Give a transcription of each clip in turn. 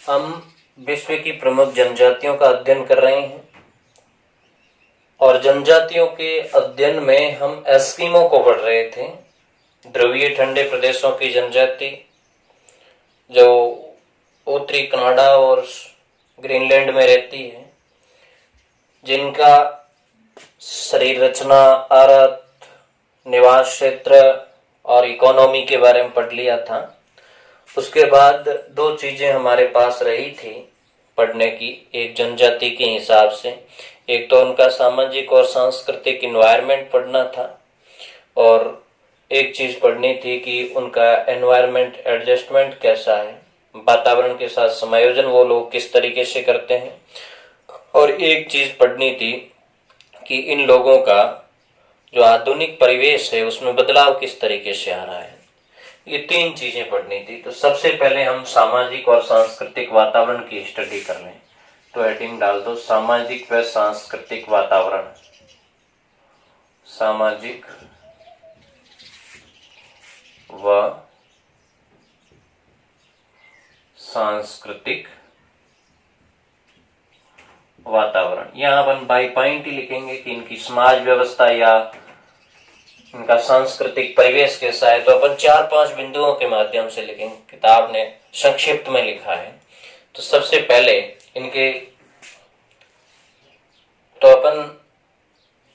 हम विश्व की प्रमुख जनजातियों का अध्ययन कर रहे हैं और जनजातियों के अध्ययन में हम एस्किमो को पढ़ रहे थे। ध्रुवीय ठंडे प्रदेशों की जनजाति जो उत्तरी कनाडा और ग्रीनलैंड में रहती है, जिनका शरीर रचना, अर्थ, निवास क्षेत्र और इकोनॉमी के बारे में पढ़ लिया था। उसके बाद दो चीजें हमारे पास रही थी पढ़ने की, एक जनजाति के हिसाब से, एक तो उनका सामाजिक और सांस्कृतिक इन्वायरमेंट पढ़ना था और एक चीज पढ़नी थी कि उनका एनवायरमेंट एडजस्टमेंट कैसा है, वातावरण के साथ समायोजन वो लोग किस तरीके से करते हैं, और एक चीज पढ़नी थी कि इन लोगों का जो आधुनिक परिवेश है उसमें बदलाव किस तरीके से आ रहा है। ये तीन चीजें पढ़नी थी। तो सबसे पहले हम सामाजिक और सांस्कृतिक वातावरण की स्टडी कर लें। तो हेडिंग डाल दो सामाजिक व सांस्कृतिक वातावरण। सामाजिक व सांस्कृतिक वातावरण। यहां अपन बाई पॉइंट ही लिखेंगे कि इनकी समाज व्यवस्था या इनका सांस्कृतिक परिवेश कैसा है। तो अपन 4-5 बिंदुओं के माध्यम से लिखेंगे, किताब ने संक्षिप्त में लिखा है। तो सबसे पहले अपन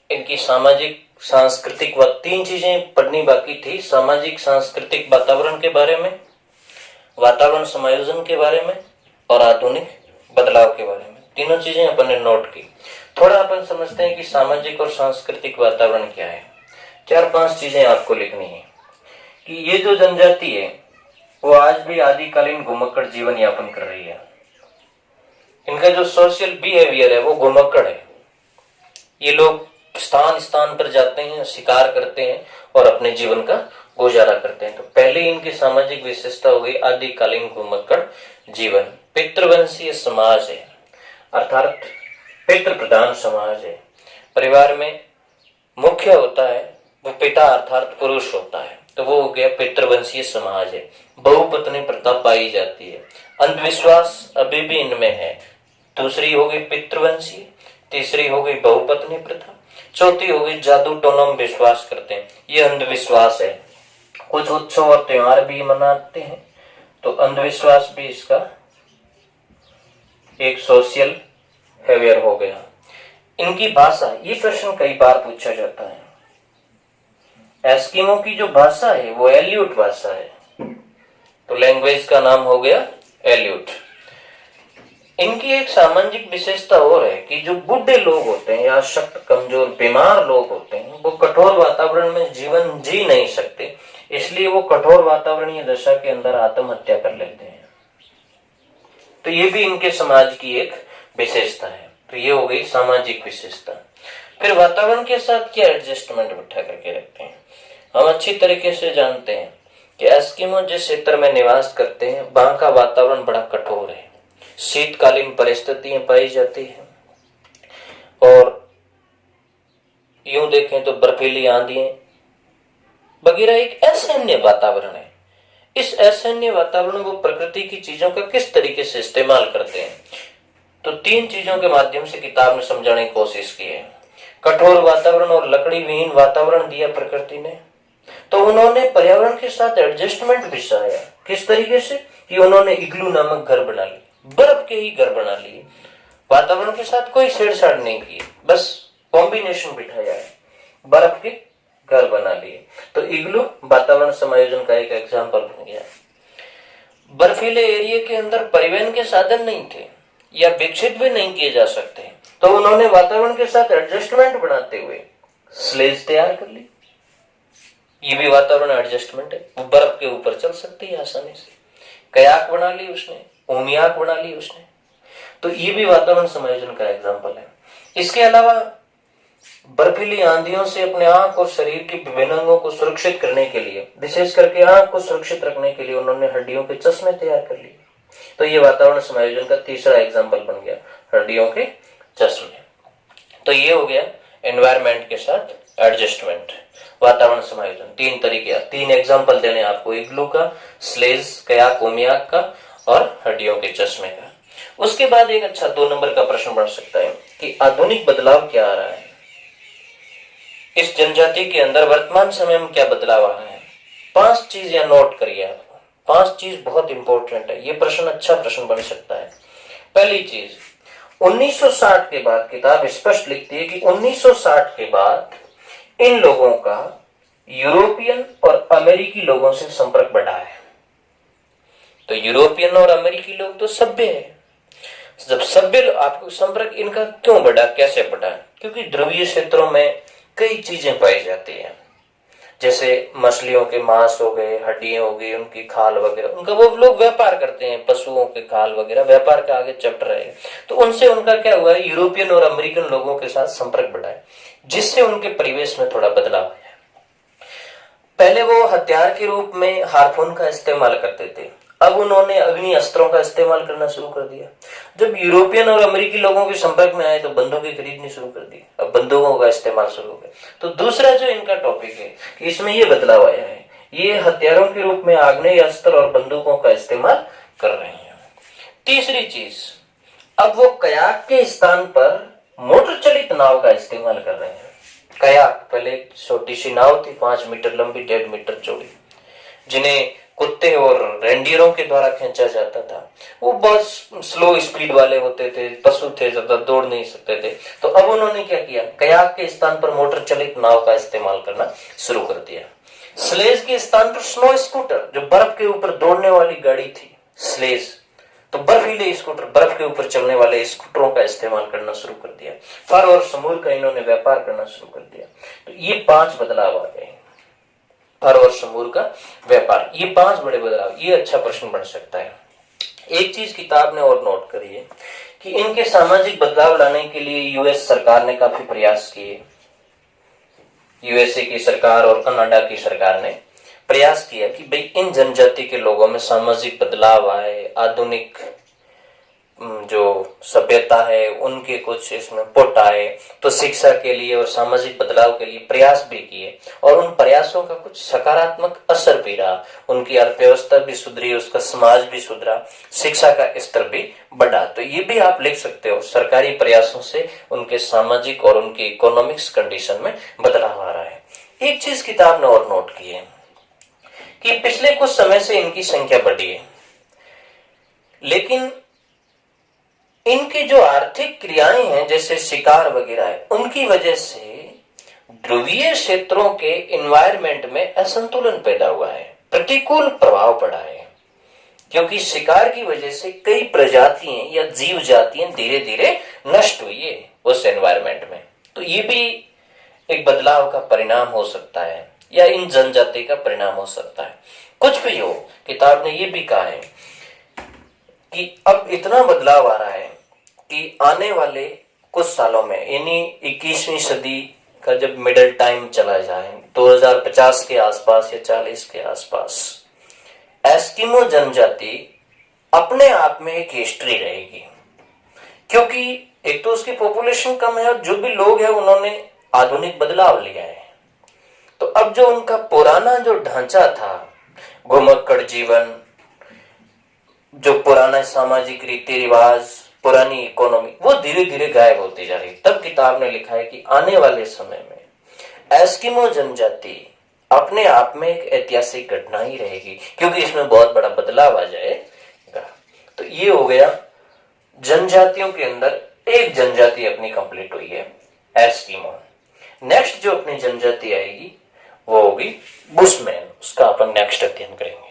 इनकी सामाजिक सांस्कृतिक व तीन चीजें पढ़नी बाकी थी। सामाजिक सांस्कृतिक वातावरण के बारे में, वातावरण समायोजन के बारे में और आधुनिक बदलाव के बारे में। तीनों चीजें अपन ने नोट की। थोड़ा अपन समझते हैं कि सामाजिक और सांस्कृतिक वातावरण क्या है। 4-5 चीजें आपको लिखनी है कि ये जो जनजाति है वो आज भी आदिकालीन घुमक्कड़ जीवन यापन कर रही है। इनका जो सोशल बिहेवियर है वो घुमक्कड़ है। ये लोग स्थान स्थान पर जाते हैं, शिकार करते हैं और अपने जीवन का गुजारा करते हैं। तो पहले इनकी सामाजिक विशेषता हो गई आदिकालीन घुमक्कड़ जीवन। पितृवंशीय समाज है, अर्थात पितृ प्रधान समाज है। परिवार में मुख्य होता है वो पिता अर्थात पुरुष होता है, तो वो हो गया पितृवंशीय समाज है। बहुपत्नी प्रथा पाई जाती है। अंधविश्वास अभी भी इनमें है। दूसरी हो गई पितृवंशीय, तीसरी हो गई बहुपत्नी प्रथा, चौथी हो गई जादू टोना में विश्वास करते हैं, ये अंधविश्वास है। कुछ उत्सव और त्योहार भी मनाते हैं, तो अंधविश्वास भी इसका एक सोशल बिहेवियर हो गया। इनकी भाषा, ये प्रश्न कई बार पूछा जाता है। एस्किमो की जो भाषा है वो एल्यूट भाषा है, तो लैंग्वेज का नाम हो गया एल्यूट। इनकी एक सामाजिक विशेषता और है कि जो बूढ़े लोग होते हैं या शक्त, कमजोर, बीमार लोग होते हैं वो कठोर वातावरण में जीवन जी नहीं सकते, इसलिए वो कठोर वातावरणीय दशा के अंदर आत्महत्या कर लेते हैं। तो ये भी इनके समाज की एक विशेषता है। तो ये हो गई सामाजिक विशेषता। फिर वातावरण के साथ क्या एडजस्टमेंट बिठा करके रखते हैं। हम अच्छी तरीके से जानते हैं कि एस्किमो जिस क्षेत्र में निवास करते हैं वहां का वातावरण बड़ा कठोर है। शीतकालीन परिस्थितियां पाई जाती हैं और यूं देखें तो बर्फीली आंधियां वगैरह एक असहनीय वातावरण है। इस असहनीय वातावरण को प्रकृति की चीजों का किस तरीके से इस्तेमाल करते हैं, तो 3 चीजों के माध्यम से किताब ने समझाने की कोशिश की है। कठोर वातावरण और लकड़ी विहीन वातावरण दिया प्रकृति ने, तो उन्होंने पर्यावरण के साथ एडजस्टमेंट भी सहाया। किस तरीके से कि उन्होंने इग्लू नामक घर बना ली, बर्फ के ही घर बना लिए, वातावरण के साथ कोई छेड़छाड़ नहीं की, बस कॉम्बिनेशन बिठाया है, बर्फ के घर बना लिए। तो इग्लू वातावरण समायोजन का एक एग्जाम्पल बन गया। बर्फीले एरिया के अंदर परिवहन के साधन नहीं थे या विकसित भी नहीं किए जा सकते, तो उन्होंने वातावरण के साथ एडजस्टमेंट बनाते हुए स्लेज तैयार कर ली। ये भी वातावरण एडजस्टमेंट है, वो बर्फ के ऊपर चल सकती है आसानी से। कयाक बना ली उसने, ओमियाक बना ली उसने, तो ये भी वातावरण समायोजन का एग्जाम्पल है। इसके अलावा बर्फीली आंधियों से अपने आंख और शरीर के विभिन्न अंगों को सुरक्षित करने के लिए, विशेष करके आंख को सुरक्षित रखने के लिए उन्होंने हड्डियों के चश्मे तैयार कर लिए। तो ये वातावरण समायोजन का तीसरा एग्जाम्पल बन गया, हड्डियों के चश्मे। तो ये हो गया एनवायरमेंट के साथ एडजस्टमेंट, वातावरण समायोजन। 3 तरीके, 3 एग्जाम्पल देने आपको, इग्लू का, स्लेज, कयाक, ओमियाक का और हड्डियों के चश्मे का। उसके बाद एक अच्छा 2 नंबर का प्रश्न बन सकता है कि आधुनिक बदलाव क्या आ रहा है, इस जनजाति के अंदर वर्तमान समय में क्या बदलाव आ रहा है। 5 चीज यहाँ नोट करिए आप, 5 चीज बहुत इंपॉर्टेंट है, ये प्रश्न अच्छा प्रश्न बन सकता है। पहली चीज, 1960 के बाद किताब स्पष्ट लिखती है कि 1960 के बाद इन लोगों का यूरोपियन और अमेरिकी लोगों से संपर्क बढ़ा है। तो यूरोपियन और अमेरिकी लोग तो सभ्य है, जब सभ्य आपको संपर्क इनका क्यों बढ़ा, कैसे बढ़ा, क्योंकि ध्रुवीय क्षेत्रों में कई चीजें पाई जाती हैं, जैसे मछलियों के मांस हो गए, हड्डियां हो गई, उनकी खाल वगैरह, उनका वो लोग व्यापार करते हैं, पशुओं के खाल वगैरह व्यापार का आगे चैप्टर है। तो उनसे उनका क्या हुआ है, यूरोपियन और अमेरिकन लोगों के साथ संपर्क बढ़ा है, जिससे उनके परिवेश में थोड़ा बदलाव आया। पहले वो हथियार के रूप में हार्पून का इस्तेमाल करते थे, अब उन्होंने अग्नि अस्त्रों का इस्तेमाल करना शुरू कर दिया। जब यूरोपियन और अमेरिकी लोगों के संपर्क में आए तो बंदूकें खरीदनी शुरू कर दी, अब बंदूकों का इस्तेमाल शुरू हो गया। तो दूसरा जो इनका टॉपिक है कि इसमें ये बदलाव आया है, ये हथियारों के रूप में आग्नेय अस्त्र और बंदूकों का इस्तेमाल कर रहे हैं। तीसरी चीज, अब वो कयाक के स्थान पर मोटर चलित नाव का इस्तेमाल कर रहे हैं। कयाक पहले एक छोटी सी नाव थी, 5 मीटर लंबी, 1.5 मीटर चौड़ी, जिन्हें कुत्ते और रेंडियरों के द्वारा खींचा जाता था। वो बहुत स्लो स्पीड वाले होते थे, पशु थे, ज्यादा दौड़ नहीं सकते थे। तो अब उन्होंने क्या किया, कयाक के स्थान पर मोटर चलित नाव का इस्तेमाल करना शुरू कर दिया। स्लेज के स्थान पर स्नो स्कूटर, जो बर्फ के ऊपर दौड़ने वाली गाड़ी थी स्लेज, तो बर्फीले स्कूटर, बर्फ के ऊपर चलने वाले स्कूटरों का इस्तेमाल करना शुरू कर दिया। फर और समूर का इन्होंने व्यापार करना शुरू कर दिया। तो ये 5 बदलाव आ गए, फर और समूर का व्यापार, ये 5 बड़े बदलाव। ये अच्छा प्रश्न बन सकता है। एक चीज किताब ने और नोट करी है कि इनके सामाजिक बदलाव लाने के लिए यूएस सरकार ने काफी प्रयास किए। यूएसए की सरकार और कनाडा की सरकार ने प्रयास किया कि भाई इन जनजाति के लोगों में सामाजिक बदलाव आए, आधुनिक जो सभ्यता है उनके कुछ इसमें पुट आए। तो शिक्षा के लिए और सामाजिक बदलाव के लिए प्रयास भी किए और उन प्रयासों का कुछ सकारात्मक असर भी रहा। उनकी अर्थव्यवस्था भी सुधरी, उसका समाज भी सुधरा, शिक्षा का स्तर भी बढ़ा। तो ये भी आप लिख सकते हो, सरकारी प्रयासों से उनके सामाजिक और उनके इकोनॉमिक्स कंडीशन में बदलाव आ रहा है। एक चीज किताब ने और नोट की है कि पिछले कुछ समय से इनकी संख्या बढ़ी है, लेकिन इनकी जो आर्थिक क्रियाएं हैं जैसे शिकार वगैरह है, उनकी वजह से ध्रुवीय क्षेत्रों के एनवायरनमेंट में असंतुलन पैदा हुआ है, प्रतिकूल प्रभाव पड़ा है। क्योंकि शिकार की वजह से कई प्रजातियां या जीव जातियां धीरे धीरे नष्ट हुई है उस एनवायरनमेंट में। तो ये भी एक बदलाव का परिणाम हो सकता है या इन जनजाति का परिणाम हो सकता है। कुछ भी हो, किताब ने ये भी कहा है कि अब इतना बदलाव आ रहा है कि आने वाले कुछ सालों में, यानी 21वीं सदी का जब मिडिल टाइम चला जाए 2050 के आसपास या 40 के आसपास, एस्किमो जनजाति अपने आप में एक हिस्ट्री रहेगी। क्योंकि एक तो उसकी पॉपुलेशन कम है और जो भी लोग हैं उन्होंने आधुनिक बदलाव लिया है। तो अब जो उनका पुराना जो ढांचा था, घुमक्कड़ जीवन, जो पुराना सामाजिक रीति रिवाज, पुरानी इकोनॉमी, वो धीरे धीरे गायब होती जा रही। तब किताब ने लिखा है कि आने वाले समय में एस्किमो जनजाति अपने आप में एक ऐतिहासिक घटना ही रहेगी, क्योंकि इसमें बहुत बड़ा बदलाव आ जाएगा। तो ये हो गया जनजातियों के अंदर एक जनजाति अपनी कंप्लीट हुई है, एस्किमो। नेक्स्ट जो अपनी जनजाति आएगी वो होगी बुशमैन, उसका अपन नेक्स्ट अध्ययन करेंगे।